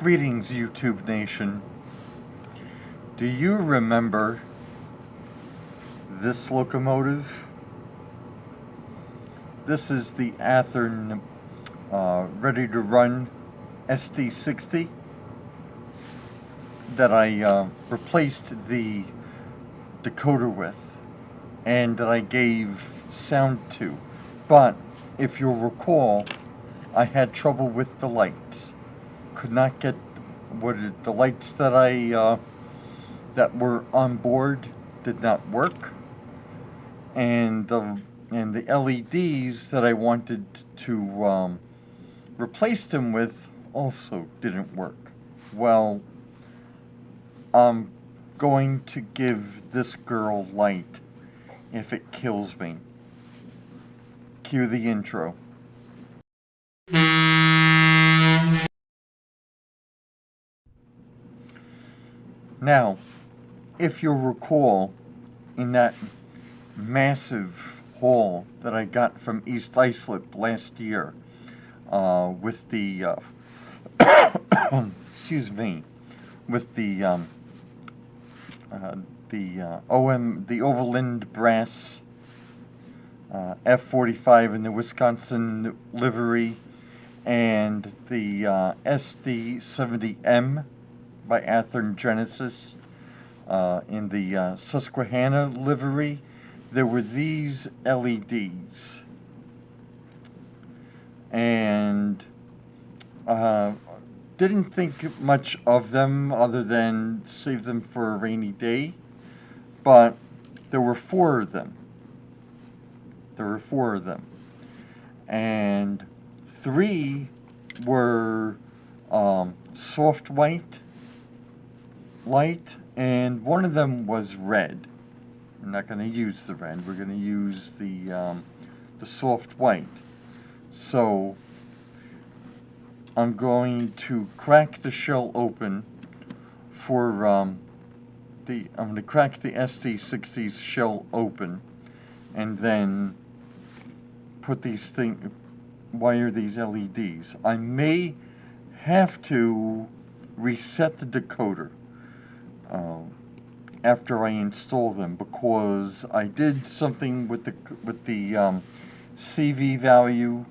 Greetings, YouTube Nation. Do you remember this locomotive? This is the Athearn Ready to Run SD60 that I replaced the decoder with and that I gave sound to. But if you'll recall, I had trouble with the lights. Could not get the lights that that were on board did not work, and the LEDs that I wanted to replace them with also didn't work. Well, I'm going to give this girl light if it kills me. Cue the intro. Now, if you'll recall, in that massive haul that I got from East Islip last year, with the excuse me, with the Overland Brass F45 in the Wisconsin livery, and the SD70M by Athearn Genesis in the Susquehanna livery. There were these LEDs, and didn't think much of them other than save them for a rainy day, but there were four of them. And three were soft white light, and one of them was red. We're not going to use the red. We're going to use the soft white. So I'm going to crack the shell open for I'm going to crack the SD60's shell open, and then put wire these LEDs. I may have to reset the decoder after I install them, because I did something with the CV value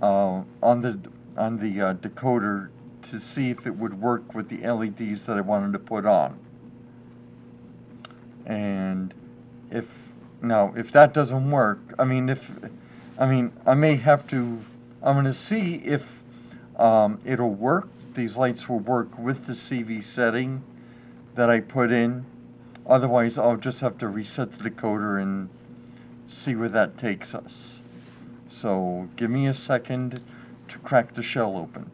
on the decoder to see if it would work with the LEDs that I wanted to put on. And if that doesn't work, I may have to. I'm going to see if it'll work. These lights will work with the CV setting that I put in. Otherwise, I'll just have to reset the decoder and see where that takes us. So give me a second to crack the shell open.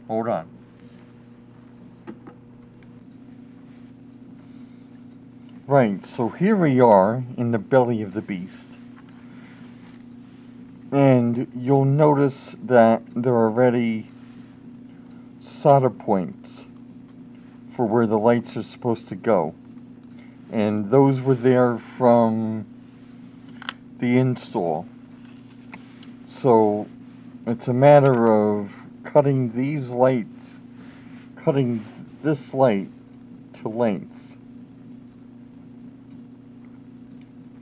Hold on. Right, so here we are in the belly of the beast. And you'll notice that there are already solder points for where the lights are supposed to go. And those were there from the install. So it's a matter of cutting this light to length,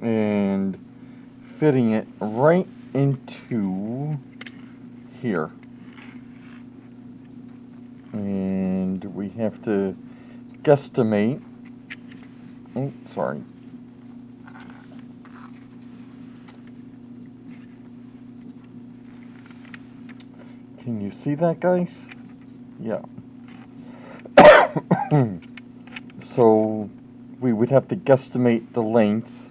and fitting it right into here. And we have to guesstimate. Oh, sorry. Can you see that, guys? Yeah. So we would have to guesstimate the length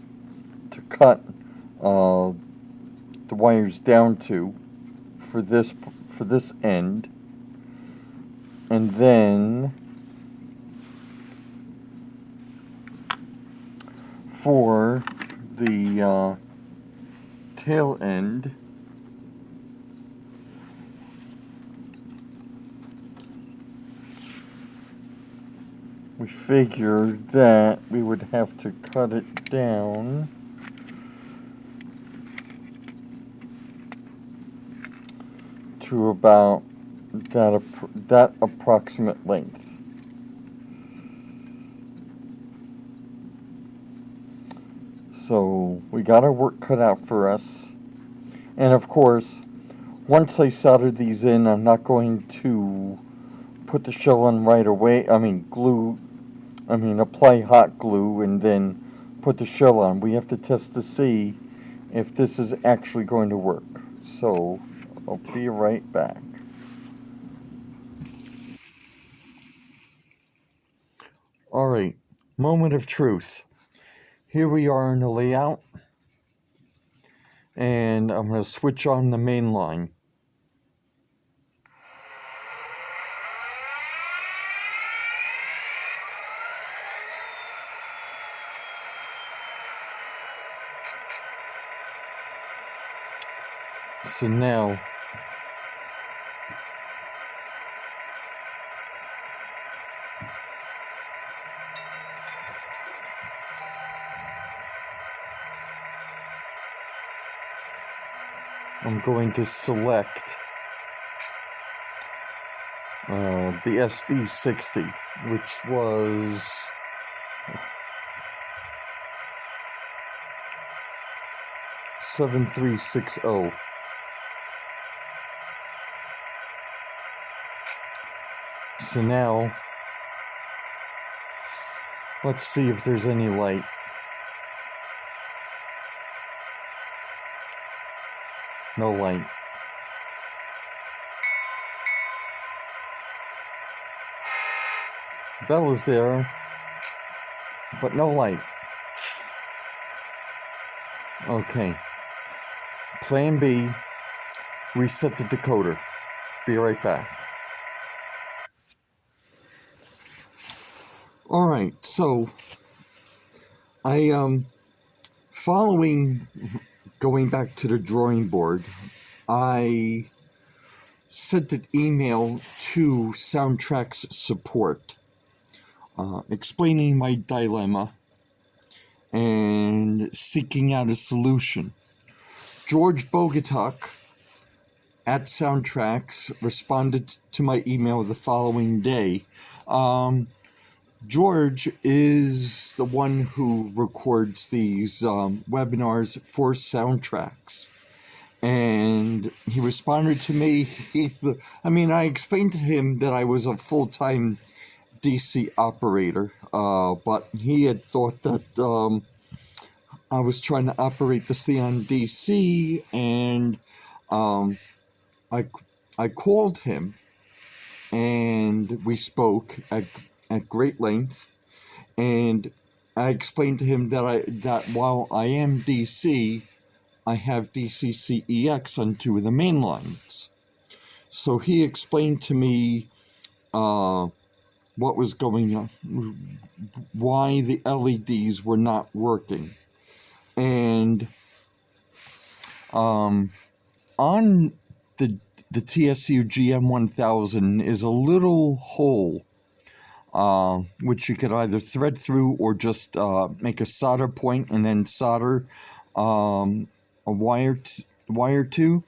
to cut the wires down to for this end, and then for the tail end, we figured that we would have to cut it down to about that approximate length. So we got our work cut out for us. And of course, once I solder these in, I'm not going to put the shell on right away. Apply hot glue and then put the shell on. We have to test to see if this is actually going to work. So I'll be right back. Alright, moment of truth. Here we are in the layout, and I'm going to switch on the main line. So now, I'm going to select the SD60, which was '7360. So now, let's see if there's any light. No light. Bell is there, but no light. Okay. Plan B, reset the decoder. Be right back. Alright, so following going back to the drawing board, I sent an email to Soundtraxx support explaining my dilemma and seeking out a solution. George Bogatuk at Soundtraxx responded to my email the following day. George is the one who records these webinars for Soundtraxx. And he responded to me. I explained to him that I was a full-time DC operator, but he had thought that I was trying to operate this thing on DC, and I called him, and we spoke at great length, and I explained to him that while I am DC, I have DCCEX on two of the main lines. So he explained to me what was going on, why the LEDs were not working. And on the TSU GM1000 is a little hole, which you could either thread through or just make a solder point and then solder a wire to.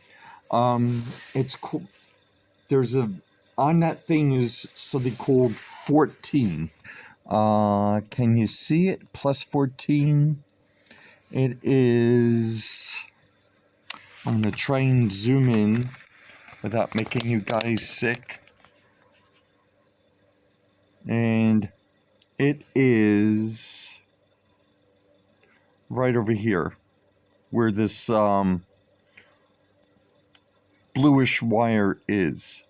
On that thing is something called 14. Can you see it? Plus 14. It is. I'm gonna try and zoom in without making you guys sick. And it is right over here, where this bluish wire is.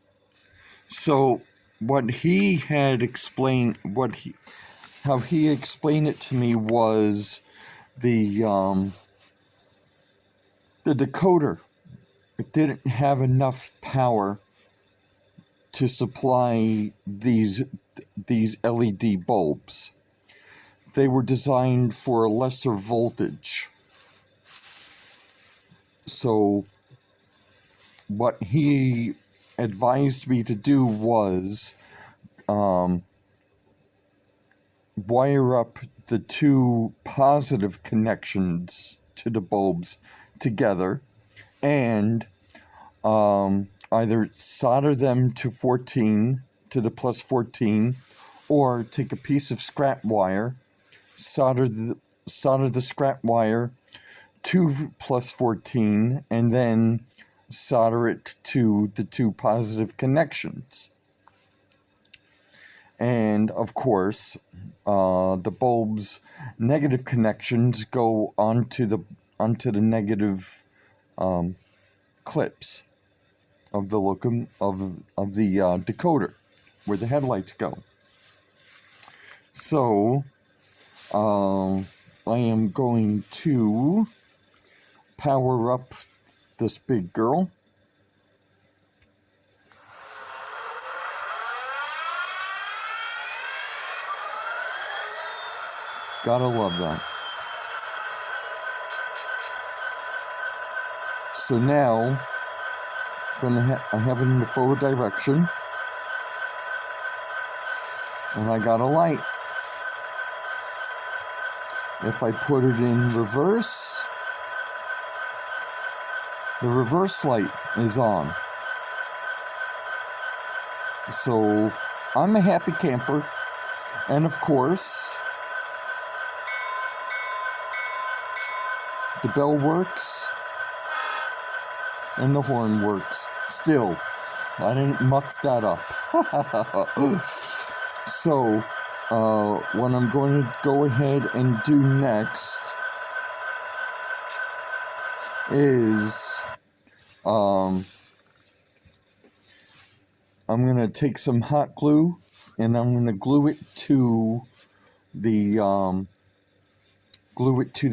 So what he had explained, how he explained it to me was the decoder. It didn't have enough power to supply these LED bulbs. They were designed for a lesser voltage. So what he advised me to do was wire up the two positive connections to the bulbs together and either solder them to 14, to the plus 14, or take a piece of scrap wire, solder the scrap wire to plus 14, and then solder it to the two positive connections. And of course, the bulb's negative connections go onto the negative clips of the decoder, where the headlights go. So I am going to power up this big girl. Gotta love that. So now, I have it in the forward direction, and I got a light. If I put it in reverse, the reverse light is on. So I'm a happy camper, and of course, the bell works, and the horn works. Still, I didn't muck that up. So, what I'm going to go ahead and do next is, I'm going to take some hot glue, and I'm going to glue it to the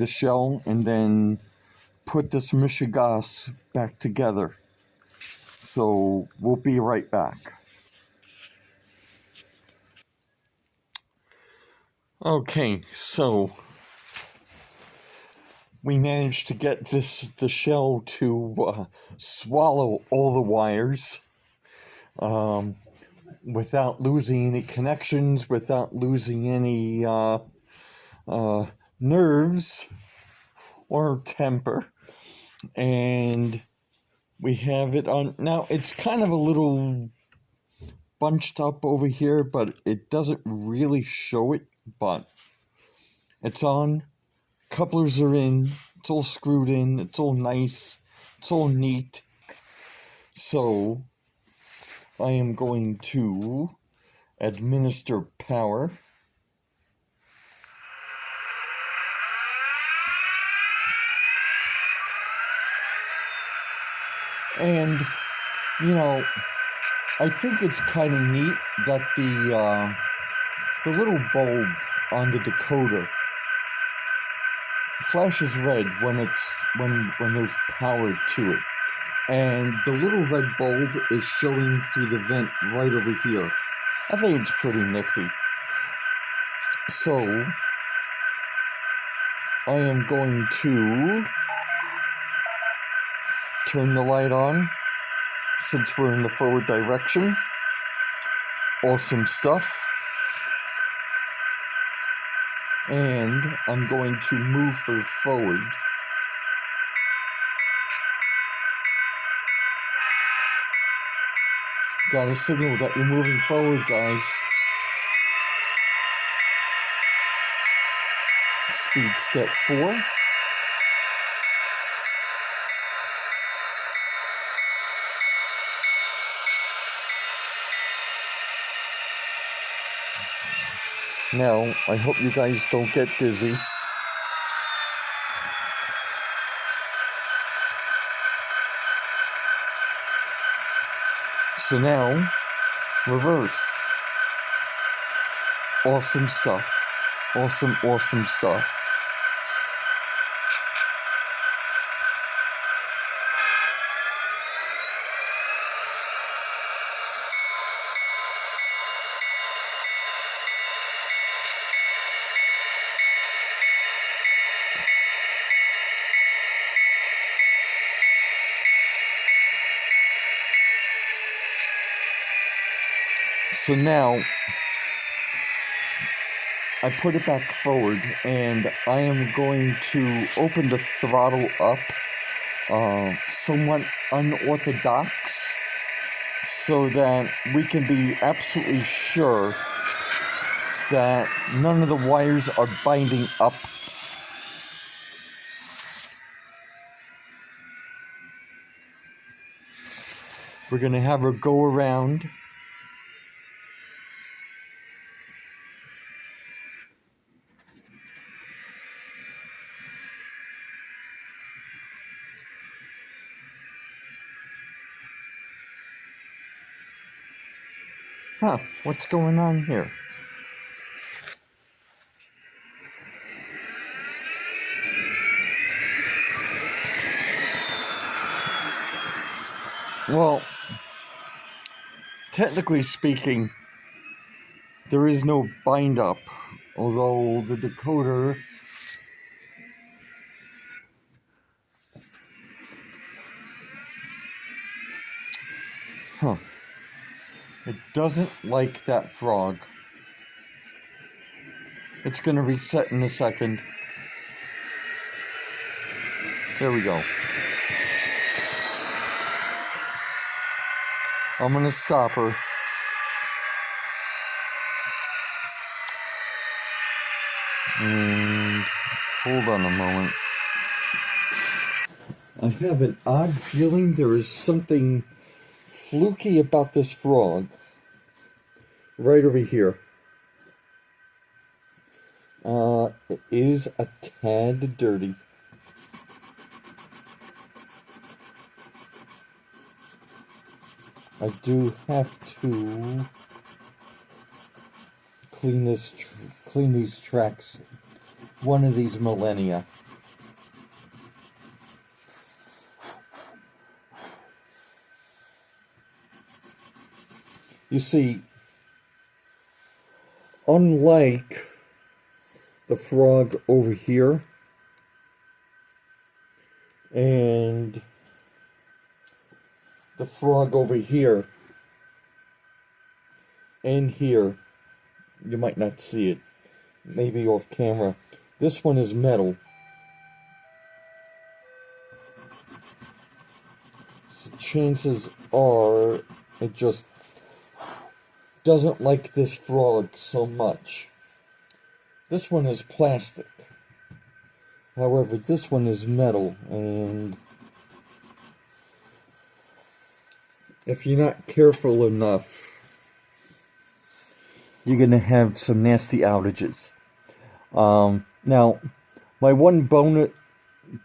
shell, and then put this mishigas back together. So we'll be right back. Okay, so we managed to get the shell to swallow all the wires without losing any connections, without losing any nerves or temper. And we have it on. Now, it's kind of a little bunched up over here, but it doesn't really show it, but it's on. Couplers are in. It's all screwed in. It's all nice. It's all neat. So I am going to administer power. And, you know, I think it's kind of neat that the little bulb on the decoder flashes red when there's power to it. And the little red bulb is showing through the vent right over here. I think it's pretty nifty. So I am going to turn the light on since we're in the forward direction. Awesome stuff. And I'm going to move her forward. Got a signal that you're moving forward, guys. Speed step 4. Now, I hope you guys don't get dizzy. So now, reverse. Awesome stuff. Awesome, awesome stuff. So now, I put it back forward, and I am going to open the throttle up, somewhat unorthodox, so that we can be absolutely sure that none of the wires are binding up. We're going to have her go around. Huh, what's going on here? Well, technically speaking, there is no bind up, although the decoder it doesn't like that frog. It's going to reset in a second. There we go. I'm going to stop her. And hold on a moment. I have an odd feeling there is something fluky about this frog. Right over here. It is a tad dirty. I do have to clean these tracks one of these millennia. You see, unlike the frog over here and the frog over here and here, you might not see it, maybe off camera. This one is metal. So chances are it just doesn't like this frog so much. This one is plastic. However, this one is metal, and if you're not careful enough, you're going to have some nasty outages. Now, my one bonus,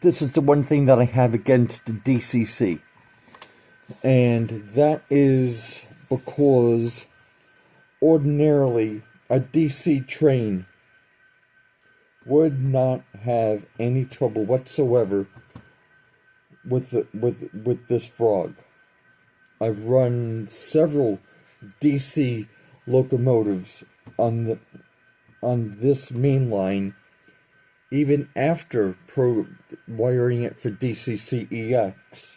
this is the one thing that I have against the DCC, and that is because ordinarily a DC train would not have any trouble whatsoever with this frog. I've run several DC locomotives on this main line, even after wiring it for DCCEX,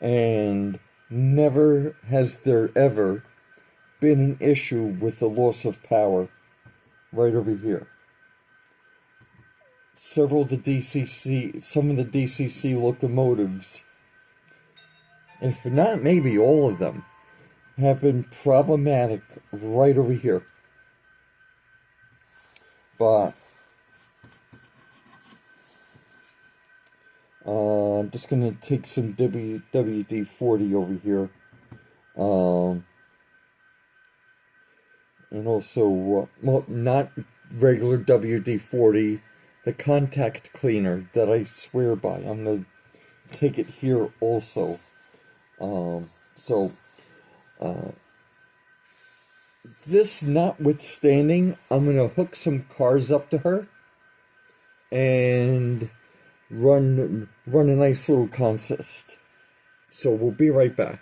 and never has there ever been an issue with the loss of power. Right over here. Some of the DCC locomotives, if not maybe all of them, have been problematic right over here. But I'm just going to take some WD-40 over here. And also, well, not regular WD-40, the contact cleaner that I swear by. I'm going to take it here also. This notwithstanding, I'm going to hook some cars up to her and run a nice little consist. So we'll be right back.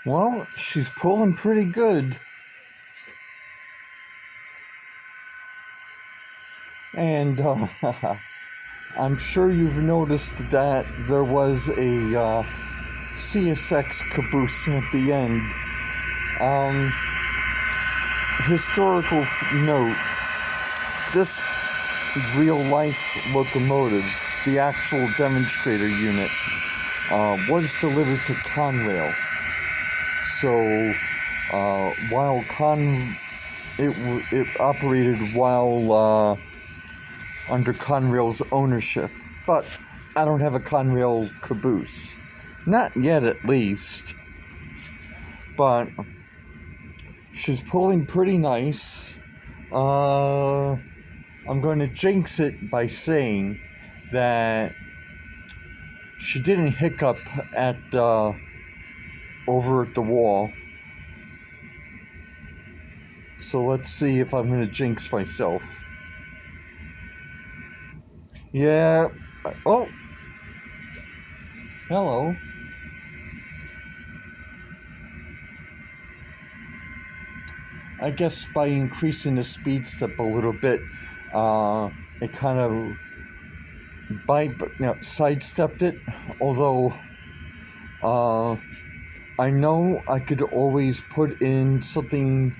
Well, she's pulling pretty good. And I'm sure you've noticed that there was a CSX caboose at the end. Historical note, this real-life locomotive, the actual demonstrator unit, was delivered to Conrail. So while it operated while under Conrail's ownership, but I don't have a Conrail caboose, not yet at least. But she's pulling pretty nice. I'm going to jinx it by saying that she didn't hiccup at over at the wall. So let's see if I'm going to jinx myself. Yeah. Oh. Hello. I guess by increasing the speed step a little bit, it kind of sidestepped it. Although I know I could always put in something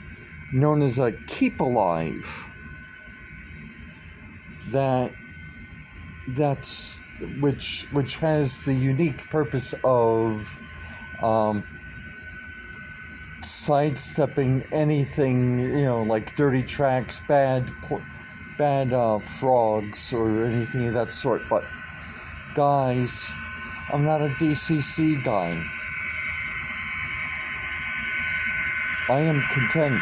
known as a keep alive. That's which has the unique purpose of sidestepping anything, like dirty tracks, bad frogs, or anything of that sort. But guys, I'm not a DCC guy. I am content.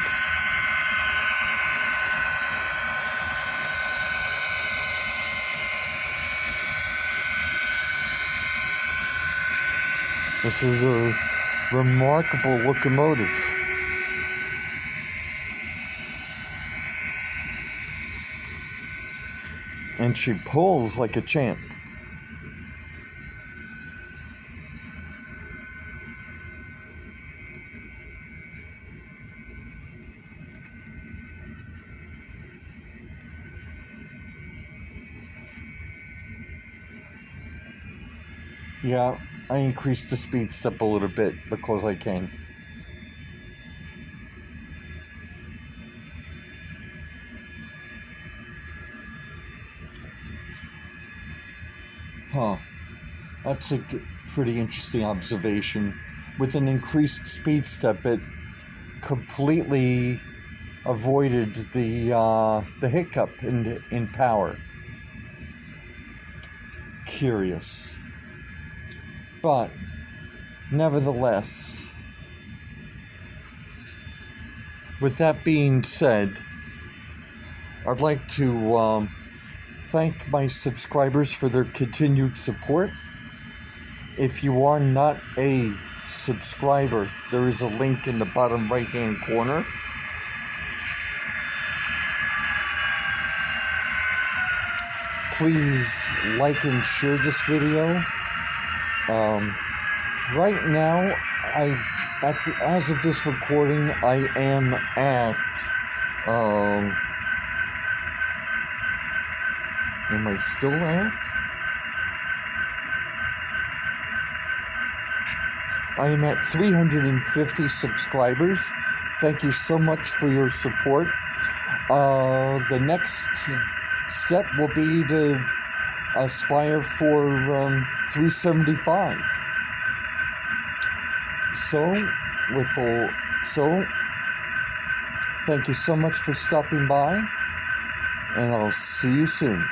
This is a remarkable locomotive. And she pulls like a champ. Yeah, I increased the speed step a little bit because I can. Huh. That's a pretty interesting observation. With an increased speed step, it completely avoided the hiccup in power. Curious. But nevertheless, with that being said, I'd like to thank my subscribers for their continued support. If you are not a subscriber, there is a link in the bottom right-hand corner. Please like and share this video. Right now, as of this recording, I am at am I still at? I am at 350 subscribers. Thank you so much for your support. The next step will be to aspire for 375. So thank you so much for stopping by, and I'll see you soon.